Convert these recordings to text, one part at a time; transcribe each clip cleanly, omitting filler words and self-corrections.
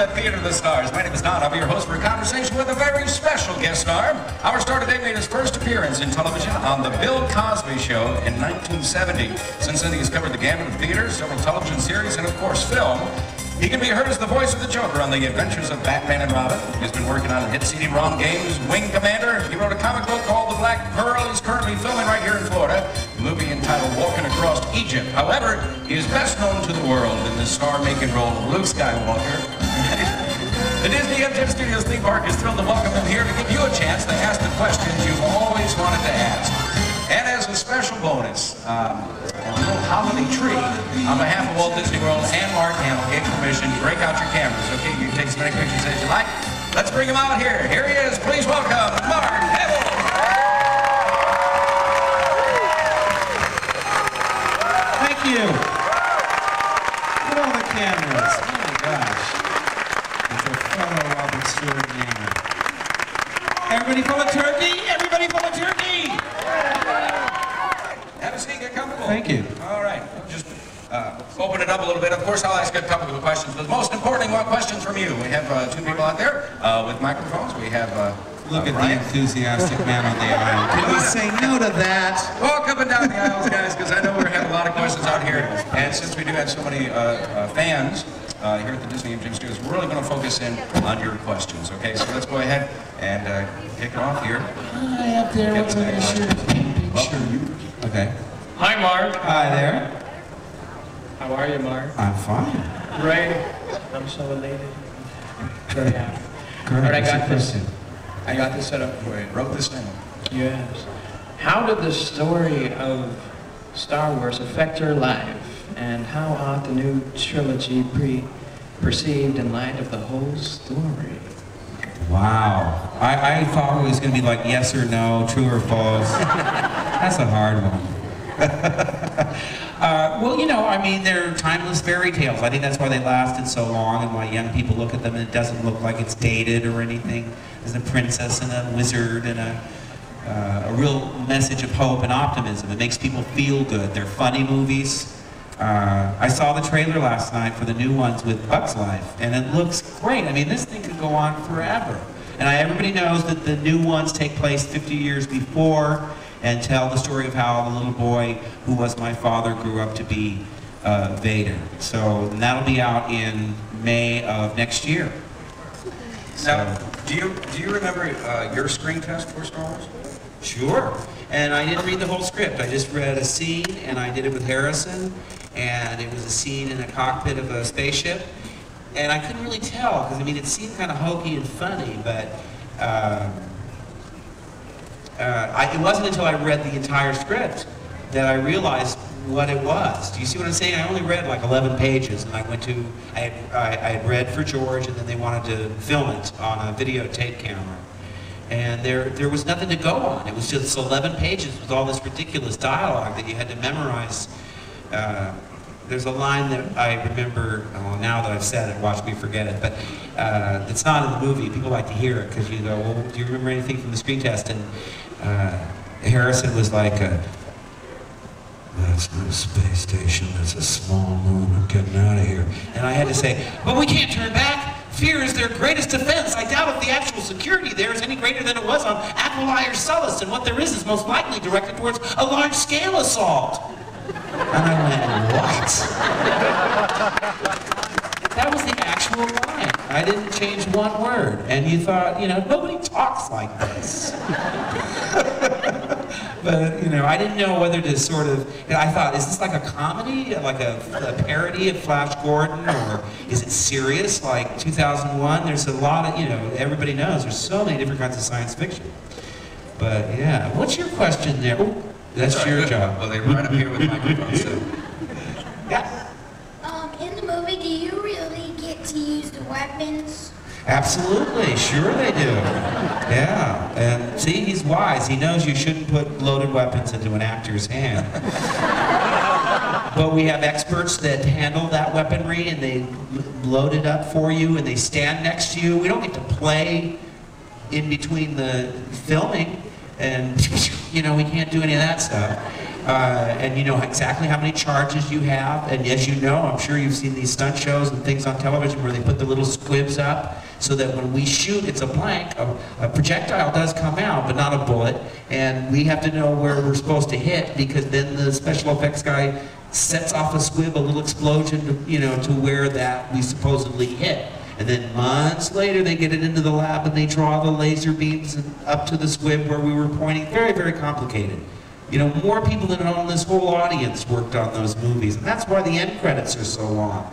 to Theater of the Stars. My name is Don. I'll be your host for a conversation with a very special guest star. Our star today made his first appearance in television on The Bill Cosby Show in 1970. Since then, he has covered the gamut of theater, several television series, and of course, film. He can be heard as the voice of the Joker on The Adventures of Batman and Robin. He's been working on hit CD-ROM games, Wing Commander. He wrote a comic book called The Black Pearl. He's currently filming right here in Florida, a movie entitled Walking Across Egypt. However, he is best known to the world in the star-making role of Luke Skywalker. The Disney-MGM Studios theme park is thrilled to welcome him here to give you a chance to ask the questions you've always wanted to ask. And as a special bonus, a little holiday tree, on behalf of Walt Disney World and Mark Hamill, gave permission to break out your cameras. Okay, you can take as many pictures as you like. Let's bring him out here. Here he is. Please welcome Mark Hamill. Thank you. Look at all the cameras. Oh my gosh. It's a photo of extraordinaire. Everybody full of turkey? Everybody full of turkey? Have a seat, get comfortable. Thank you. All right, just open it up a little bit. Of course, I'll ask a couple of questions, but most importantly, one question from you. We have two people out there with microphones. We have Look at Ryan. the enthusiastic man on the aisle. Can we say no to that? Walk up and down the aisles, guys, because I know we're having a lot of questions out here. And since we do have so many fans here at the Disney-MGM Studios, we're really going to focus in on your questions. Okay, so let's go ahead and kick it off here. Hi, up there. What's on your shirt? Okay. Hi, Mark. Hi there. How are you, Mark? I'm fine. Great. I'm so elated. Very happy. Great. All right, I got this set up for you. Wrote this down. Yes. How did the story of Star Wars affect your life? And how ought the new trilogy perceived in light of the whole story? Wow. I thought it was going to be like yes or no, true or false. That's a hard one. Well, you know, I mean, they're timeless fairy tales. I think that's why they lasted so long and why young people look at them and it doesn't look like it's dated or anything. There's a princess and a wizard and a real message of hope and optimism. It makes people feel good. They're funny movies. I saw the trailer last night for the new ones with Bugs Life, and it looks great. I mean, this thing could go on forever. And everybody knows that the new ones take place 50 years before and tell the story of how the little boy who was my father grew up to be Vader. So that'll be out in May of next year. Now, do you remember your screen test for Star Wars? Sure. And I didn't read the whole script. I just read a scene, and I did it with Harrison, and it was a scene in a cockpit of a spaceship. And I couldn't really tell, because I mean, it seemed kind of hokey and funny, but it wasn't until I read the entire script that I realized what it was. Do you see what I'm saying? I only read like 11 pages, and I had read for George, and then they wanted to film it on a videotape camera. And there was nothing to go on. It was just 11 pages with all this ridiculous dialogue that you had to memorize. There's a line that I remember, well, now that I've said it, watch me forget it, but it's not in the movie. People like to hear it because you go, well, do you remember anything from the screen test? And Harrison was like, that's not a space station, that's a small moon, I'm getting out of here. And I had to say, but we can't turn back. Fear is their greatest defense. I doubt if the actual security there is any greater than it was on Aquilae or Sullust, and what there is most likely directed towards a large-scale assault. And I went, what? That was the actual line. I didn't change one word. And you thought, you know, nobody talks like this. But, you know, I didn't know whether to sort of, you know, I thought, is this like a comedy, like a parody of Flash Gordon, or is it serious, like 2001? There's a lot of, you know, everybody knows, there's so many different kinds of science fiction. But, yeah, what's your question there? Ooh, that's your job. Well, they're right up here with microphones, so. Yeah. In the movie, do you really get to use the weapons? Absolutely, sure they do. Yeah, and see, he's wise. He knows you shouldn't put loaded weapons into an actor's hand. But we have experts that handle that weaponry, and they load it up for you, and they stand next to you. We don't get to play in between the filming, and you know, we can't do any of that stuff. and you know exactly how many charges you have. And as you know, I'm sure you've seen these stunt shows and things on television where they put the little squibs up so that when we shoot, it's a blank. A projectile does come out, but not a bullet. And we have to know where we're supposed to hit, because then the special effects guy sets off a squib, a little explosion, to, you know, to where that we supposedly hit. And then months later, they get it into the lab and they draw the laser beams up to the squib where we were pointing. Very, very complicated. You know, more people than on this whole audience worked on those movies, and that's why the end credits are so long.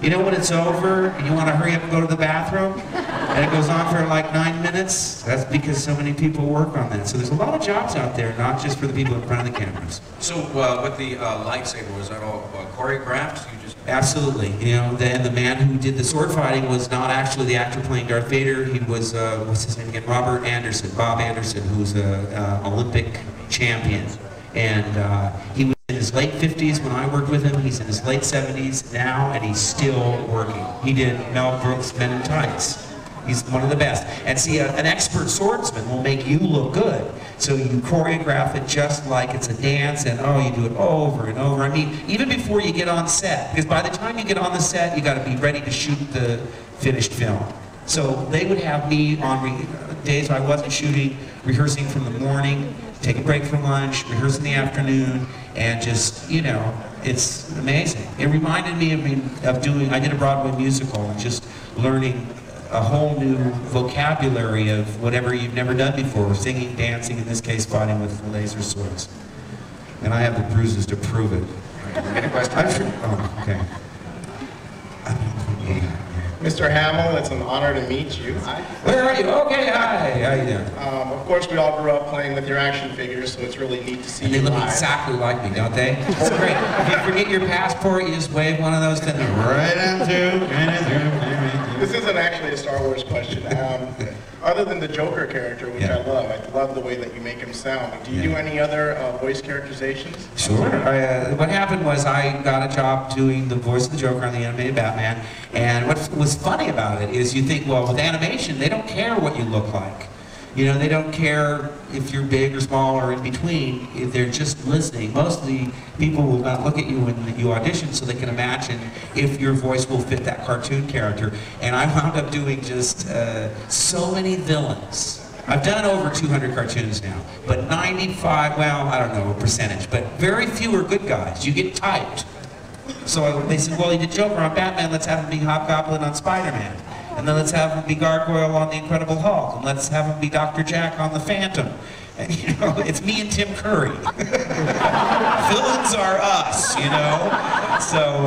You know, when it's over and you want to hurry up and go to the bathroom, and it goes on for like 9 minutes, that's because so many people work on that. So there's a lot of jobs out there, not just for the people in front of the cameras. So with the lightsaber, was that all choreographed? You just... Absolutely. You know, the man who did the sword fighting was not actually the actor playing Darth Vader. He was, what's his name again? Bob Anderson, who's an Olympic champion. And he was in his late 50s when I worked with him. He's in his late 70s now, and he's still working. He did Mel Brooks' Men in Tights. He's one of the best. And see, an expert swordsman will make you look good. So you choreograph it just like it's a dance, and oh, you do it over and over. I mean, even before you get on set, because by the time you get on the set, you got to be ready to shoot the finished film. So they would have me on days I wasn't shooting, rehearsing from the morning, take a break from lunch, rehearse in the afternoon, and just, you know, it's amazing. It reminded me of doing, I did a Broadway musical, and just learning a whole new vocabulary of whatever you've never done before, singing, dancing, in this case fighting with laser swords. And I have the bruises to prove it. Any question? Oh, okay. Mr. Hamill, it's an honor to meet you. Hi. Where are you? Okay, hi. How you doing? Of course, we all grew up playing with your action figures, so it's really neat to see And you they look live. exactly like me, don't they? It's great. If you forget your passport, you just wave one of those to them right into. This isn't actually a Star Wars question. Other than the Joker character, which I love the way that you make him sound. Do you do any other voice characterizations? Sure. What happened was I got a job doing the voice of the Joker on the animated Batman, and what was funny about it is you think, well, with animation, they don't care what you look like. You know, they don't care if you're big or small or in between, if they're just listening. Most of the people will not look at you when you audition so they can imagine if your voice will fit that cartoon character. And I wound up doing just so many villains. I've done over 200 cartoons now, but 95, well, I don't know a percentage, but very few are good guys. You get typed. So they said, well, he did Joker on Batman, let's have him be Hobgoblin on Spider-Man. And then let's have him be Gargoyle on The Incredible Hulk. And let's have him be Dr. Jack on The Phantom. And, you know, it's me and Tim Curry. Villains are us, you know? So,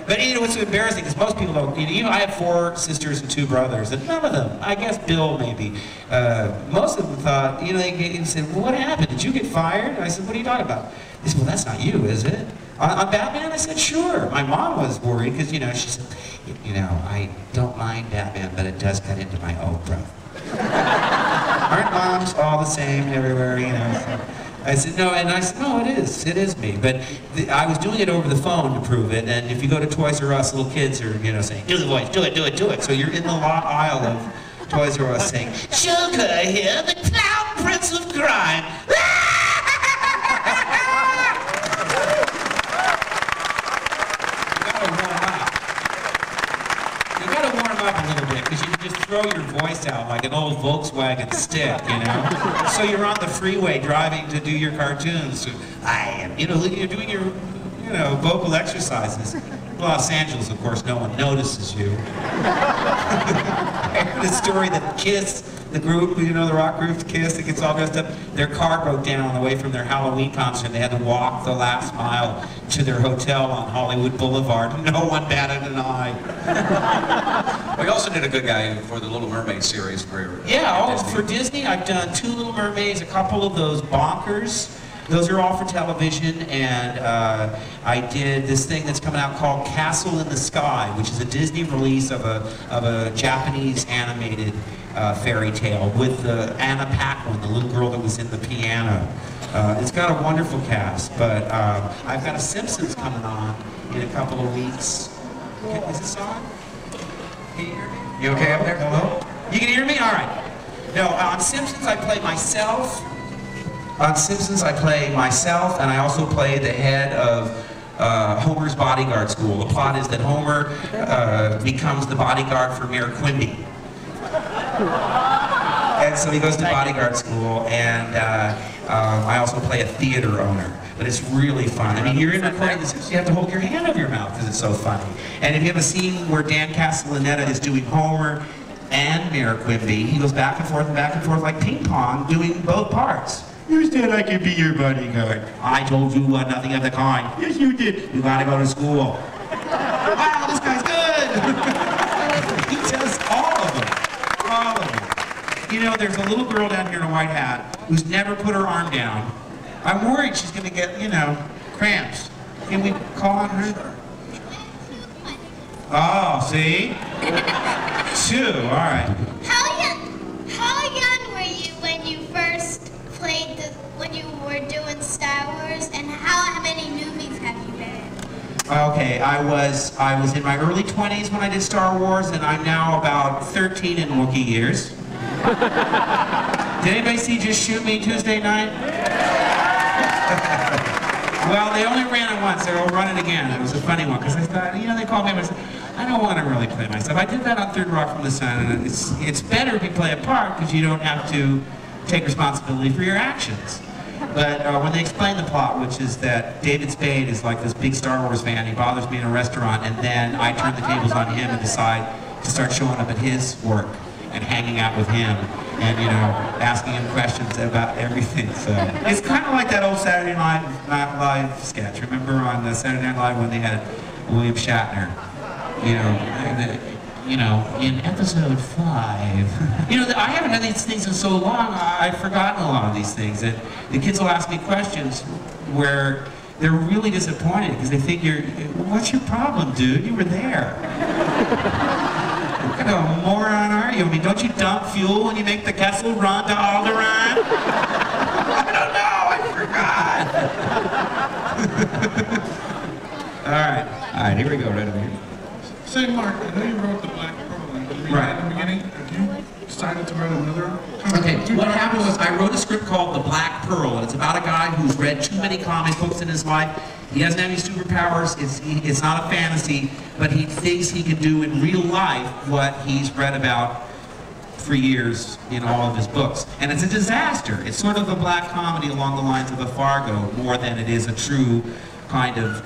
but you know, it's embarrassing because most people don't, you know, I have 4 sisters and 2 brothers, and none of them, I guess Bill maybe, most of them thought, you know, they said, well, what happened? Did you get fired? And I said, what are you talking about? They said, well, that's not you, is it? On Batman? I said, sure. My mom was worried because, you know, she said, you know, I don't mind Batman, but it does cut into my Oprah. Aren't moms all the same everywhere, you know? So I said, no, and I said, no, it is me. But I was doing it over the phone to prove it, and if you go to Toys R Us, little kids are, you know, saying, do the voice, do it, do it, do it. So you're in the aisle of Toys R Us saying, Joker here, the clown prince of crime. Up a little bit because you can just throw your voice out like an old Volkswagen stick, you know. So you're on the freeway driving to do your cartoons. I am, you know, you're doing your, you know, vocal exercises. Los Angeles, of course, no one notices you. I heard a story that Kiss, the group, you know, the rock group Kiss, that gets all dressed up, their car broke down on the way from their Halloween concert. They had to walk the last mile to their hotel on Hollywood Boulevard. No one batted an eye. We also did a good guy for the Little Mermaid series for Disney. For Disney, I've done 2 Little Mermaids, a couple of those Bonkers. Those are all for television, and I did this thing that's coming out called Castle in the Sky, which is a Disney release of a Japanese animated fairy tale with Anna Paquin, the little girl that was in the piano. It's got a wonderful cast, but I've got a Simpsons coming on in a couple of weeks. Is this on? Can you hear me? You okay up there? Hello? You can hear me? All right. No, on Simpsons I play myself, On Simpsons, I play myself, and I also play the head of Homer's bodyguard school. The plot is that Homer becomes the bodyguard for Mayor Quimby. And so he goes to bodyguard school, and I also play a theater owner. But it's really fun. I mean, you're in recording this, you have to hold your hand over your mouth because it's so funny. And if you have a scene where Dan Castellaneta is doing Homer and Mayor Quimby, he goes back and forth like ping pong, doing both parts. You said I could be your bodyguard. I told you nothing of the kind. Yes, you did. You gotta go to school. Wow, this guy's good. He does all of them. All of them. You know, there's a little girl down here in a white hat who's never put her arm down. I'm worried she's gonna get, you know, cramps. Can we call on her? Oh, see? 2, all right. How young were you when you first played when you were doing Star Wars, and how many movies have you been in? Okay, I was in my early 20s when I did Star Wars, and I'm now about 13 in Wookiee years. Did anybody see Just Shoot Me Tuesday night? Well, they only ran it once. They'll run it again. It was a funny one because I thought, you know, they called me and I said, I don't want to really play myself. I did that on Third Rock from the Sun, and it's better if you play a part because you don't have to take responsibility for your actions. But when they explain the plot, which is that David Spade is like this big Star Wars fan, he bothers me in a restaurant, and then I turn the tables on him and decide to start showing up at his work and hanging out with him and, you know, asking him questions about everything. So it's kind of like that old Saturday Night Live sketch. Remember on Saturday Night Live when they had William Shatner, you know, in episode 5. You know, I haven't had these things in so long, I've forgotten a lot of these things. And the kids will ask me questions where they're really disappointed because they figure, what's your problem, dude? You were there. What kind of a moron are you? I mean, don't you dump fuel when you make the Kessel run to Alderaan? I don't know, I forgot. All right, here we go, right over here. Say, Mark, I know you wrote The Black Pearl and Right. at the beginning. Have you decided to write another? Okay, what happened was I wrote a script called The Black Pearl, and it's about a guy who's read too many comic books in his life. He doesn't have any superpowers, it's not a fantasy, but he thinks he can do in real life what he's read about for years in all of his books. And it's a disaster. It's sort of a black comedy along the lines of a Fargo, more than it is a true kind of...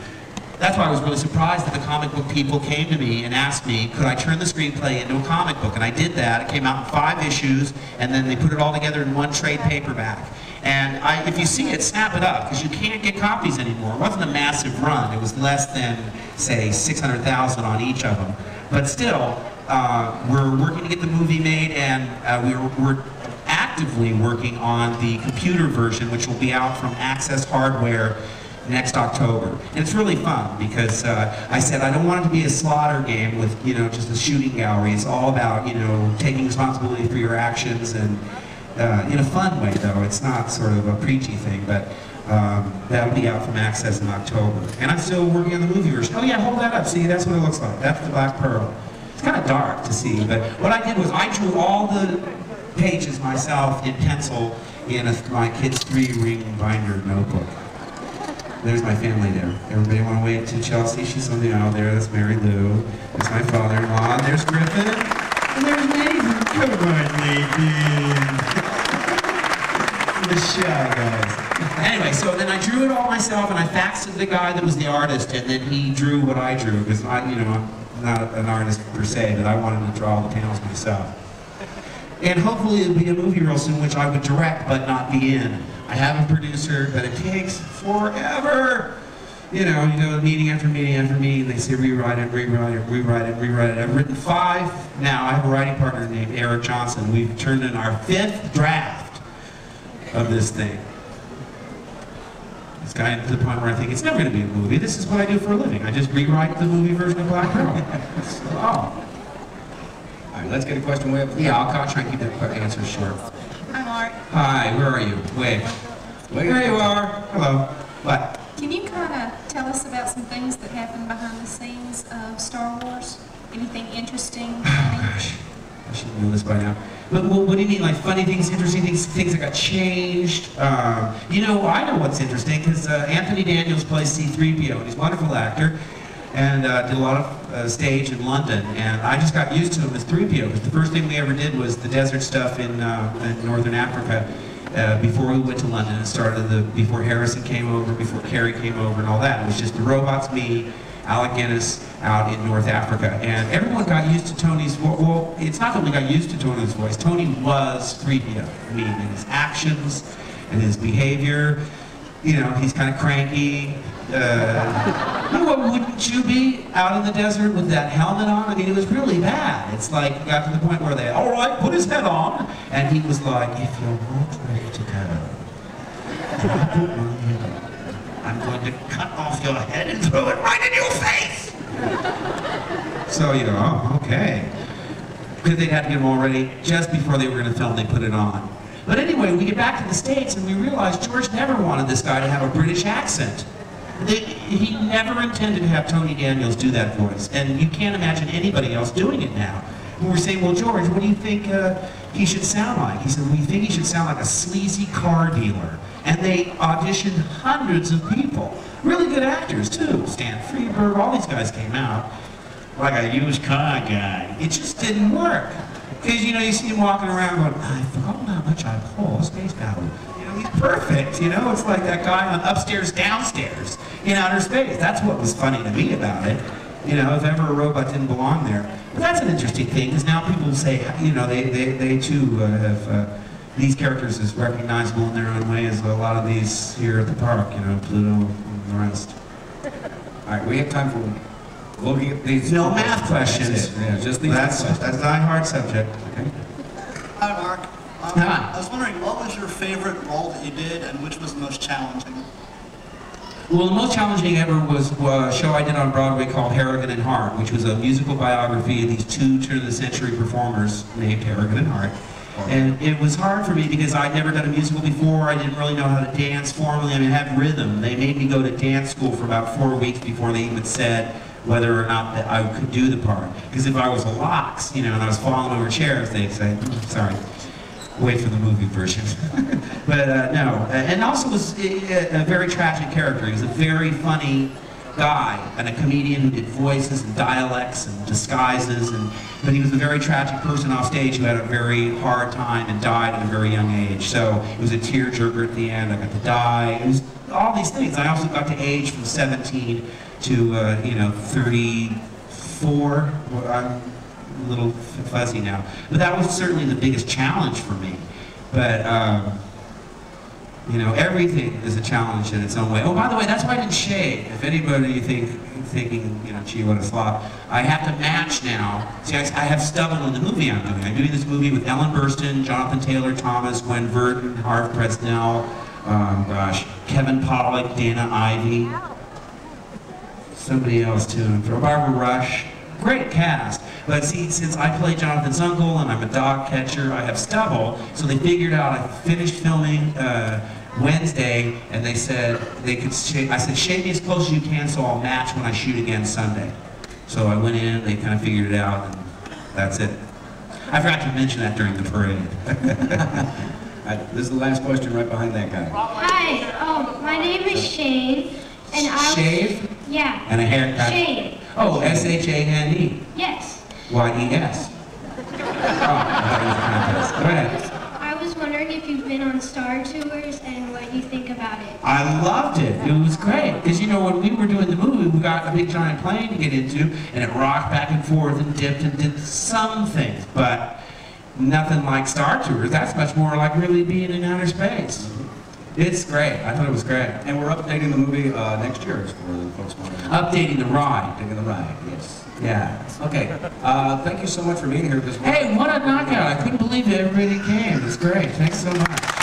That's why I was really surprised that the comic book people came to me and asked me, could I turn the screenplay into a comic book? And I did that. It came out in 5 issues, and then they put it all together in one trade paperback. And if you see it, snap it up, because you can't get copies anymore. It wasn't a massive run. It was less than, say, 600,000 on each of them. But still, we're working to get the movie made, and we're actively working on the computer version, which will be out from Access Hardware next October. And it's really fun because I said I don't want it to be a slaughter game with, you know, just a shooting gallery. It's all about, you know, taking responsibility for your actions, and in a fun way though. It's not sort of a preachy thing, but that'll be out from Access in October. And I'm still working on the movie version. Oh yeah, hold that up. See, that's what it looks like. That's The Black Pearl. It's kind of dark to see, but what I did was I drew all the pages myself in pencil in my kid's 3-ring binder notebook. There's my family there. Everybody want to wave to Chelsea? She's on the aisle there. That's Mary Lou. There's my father-in-law. There's Griffin. And there's Nathan. Come on, Nathan. The shy guys. Anyway, so then I drew it all myself, and I faxed it to the guy that was the artist, and then he drew what I drew, because I'm not an artist per se, but I wanted to draw the panels myself. And hopefully it'll be a movie real soon, which I would direct, but not be in. I have a producer, but it takes forever. You know, you go meeting after meeting after meeting, they say rewrite it, rewrite it, rewrite it, rewrite it. I've written 5 now. I have a writing partner named Eric Johnson. We've turned in our 5th draft of this thing. It's gotten to the point where I think it's never going to be a movie. This is what I do for a living. I just rewrite the movie version of Black Pearl. Oh. All right, let's get a question way up. Yeah, I'll try and keep that answer short. Hi, Mark. Hi, where are you? Wave. There you are. Hello. What? Can you kind of tell us about some things that happened behind the scenes of Star Wars? Anything interesting? Oh, gosh. I should know this by now. But what do you mean, like funny things, interesting things, things that got changed? You know, I know what's interesting, because Anthony Daniels plays C-3PO, and he's a wonderful actor, and did a lot of stage in London, and I just got used to him as 3PO, because the first thing we ever did was the desert stuff in Northern Africa, before we went to London and started before Harrison came over, before Carrie came over and all that. It was just the robots, me, Alec Guinness out in North Africa. And everyone got used to Tony's voice. Well, it's not that we got used to Tony's voice. Tony was 3PO. I mean, in his actions and his behavior. You know, he's kind of cranky. You know what, wouldn't you be out in the desert with that helmet on? I mean, it was really bad. It's like, it got to the point where they, all right, put his head on. And he was like, if you're not ready to go, I'm going to cut off your head and throw it right in your face. So, you know, oh, okay. Because they'd had to get them all ready just before they were going to film, they put it on. But anyway, we get back to the States and we realized George never wanted this guy to have a British accent. He never intended to have Tony Daniels do that voice, and you can't imagine anybody else doing it now. And we're saying, well, George, what do you think he should sound like? He said, we think he should sound like a sleazy car dealer. And they auditioned hundreds of people. Really good actors, too. Stan Freberg, all these guys came out. Like a used car guy. It just didn't work. Because, you know, you see him walking around going, I've forgotten how much I pull Space Battle. You know, he's perfect, you know? It's like that guy on Upstairs, Downstairs in outer space. That's what was funny to me about it. You know, if ever a robot didn't belong there. But that's an interesting thing, because now people say, you know, they too have these characters as recognizable in their own way as a lot of these here at the park, you know, Pluto and the rest. All right, we have time for, we'll get these. No math questions. Yeah, just these. That's a hard subject. Okay. Hi, Mark. Hi. I was wondering, what was your favorite role that you did, and which was the most challenging? Well, the most challenging ever was a show I did on Broadway called Harrigan and Hart, which was a musical biography of these two turn-of-the-century performers named Harrigan and Hart. And it was hard for me because I'd never done a musical before. I didn't really know how to dance formally. I mean, have rhythm. They made me go to dance school for about 4 weeks before they even said whether or not that I could do the part. Because if I was a lox, you know, and I was falling over chairs, they'd say, sorry, wait for the movie version. But no, and also was a very tragic character. He was a very funny guy and a comedian who did voices and dialects and disguises, but he was a very tragic person off stage who had a very hard time and died at a very young age. So it was a tearjerker at the end. I got to die. It was all these things. I also got to age from 17 to you know, 34. I'm a little fuzzy now, but that was certainly the biggest challenge for me. But you know, everything is a challenge in its own way. Oh, by the way, that's why I didn't shave. If anybody thinking, you know, gee, what a slop. I have to match now. See, I have stubble in the movie I'm doing. I'm doing this movie with Ellen Burstyn, Jonathan Taylor Thomas, Gwen Verdon, Harv Presnell, gosh, Kevin Pollak, Dana Ivey, somebody else too, Barbara Rush. Great cast. But see, since I play Jonathan's uncle and I'm a dog catcher, I have stubble, so they figured out I finished filming Wednesday, and they said they could shave. I said, shave me as close as you can so I'll match when I shoot again Sunday. So I went in, they kind of figured it out, and that's it. I forgot to mention that during the parade. This is the last question right behind that guy. Hi, my name is Shane, and I Shave? Yeah. And a haircut? Shane. Oh, S-H-A-N-E. Yes. Y-E-S. Oh, I thought you were trying to. Go ahead. I was wondering if you've been on Star Tours and what you think about it. I loved it. It was great. Because, you know, when we were doing the movie, we got a big giant plane to get into, and it rocked back and forth and dipped and did some things, but nothing like Star Tours. That's much more like really being in outer space. It's great. I thought it was great. And we're updating the movie next year for the folks wanting to know. Updating the ride. Updating the ride, yes. Yeah. Okay. Thank you so much for being here this morning. Hey, what a knockout. I couldn't believe everybody came. It's great. Thanks so much.